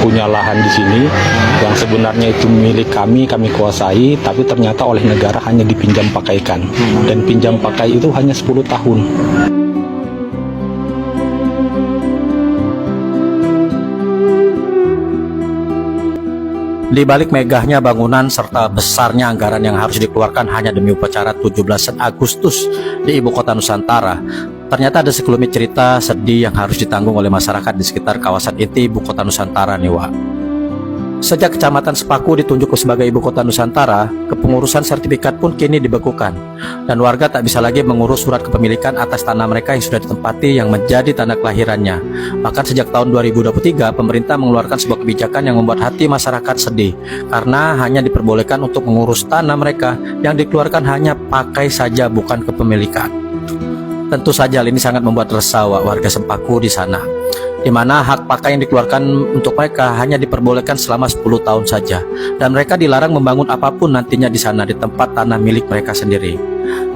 Punya lahan di sini yang sebenarnya itu milik kami kuasai, tapi ternyata oleh negara hanya dipinjam pakaikan, dan pinjam pakai itu hanya 10 tahun. Di balik megahnya bangunan serta besarnya anggaran yang harus dikeluarkan hanya demi upacara 17 Agustus di ibu kota Nusantara, ternyata ada sekelumit cerita sedih yang harus ditanggung oleh masyarakat di sekitar kawasan inti ibu kota Nusantara nih, Wak. Sejak Kecamatan Sepaku ditunjuk sebagai ibu kota Nusantara, kepengurusan sertifikat pun kini dibekukan, dan warga tak bisa lagi mengurus surat kepemilikan atas tanah mereka yang sudah ditempati yang menjadi tanah kelahirannya. Bahkan sejak tahun 2023, pemerintah mengeluarkan sebuah kebijakan yang membuat hati masyarakat sedih, karena hanya diperbolehkan untuk mengurus tanah mereka yang dikeluarkan hanya pakai saja, bukan kepemilikan. Tentu saja hal ini sangat membuat resah warga Sepaku di sana, di mana hak pakai yang dikeluarkan untuk mereka hanya diperbolehkan selama 10 tahun saja, dan mereka dilarang membangun apapun nantinya di sana di tempat tanah milik mereka sendiri.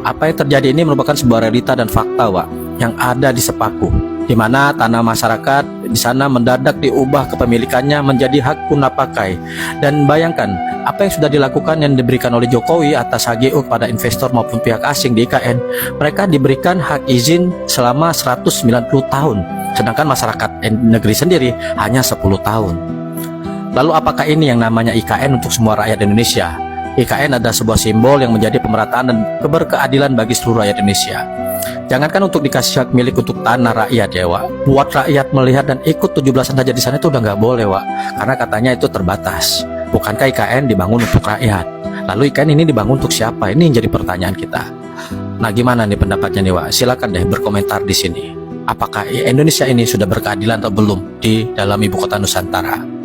Apa yang terjadi ini merupakan sebuah realita dan fakta, Wak, yang ada di Sepaku, di mana tanah masyarakat di sana mendadak diubah kepemilikannya menjadi hak guna pakai. Dan bayangkan apa yang sudah dilakukan yang diberikan oleh Jokowi atas HGU kepada investor maupun pihak asing di IKN. Mereka diberikan hak izin selama 190 tahun, sedangkan masyarakat negeri sendiri hanya 10 tahun. Lalu apakah ini yang namanya IKN untuk semua rakyat Indonesia? IKN adalah sebuah simbol yang menjadi pemerataan dan keberkeadilan bagi seluruh rakyat Indonesia. Jangankan untuk dikasih hak milik untuk tanah rakyat ya, Wak, buat rakyat melihat dan ikut 17-an saja di sana itu udah nggak boleh, Wak, karena katanya itu terbatas. Bukankah IKN dibangun untuk rakyat? Lalu IKN ini dibangun untuk siapa? Ini yang jadi pertanyaan kita. Nah, gimana nih pendapatnya nih, Wak? Silakan deh berkomentar di sini. Apakah Indonesia ini sudah berkeadilan atau belum di dalam ibu kota Nusantara?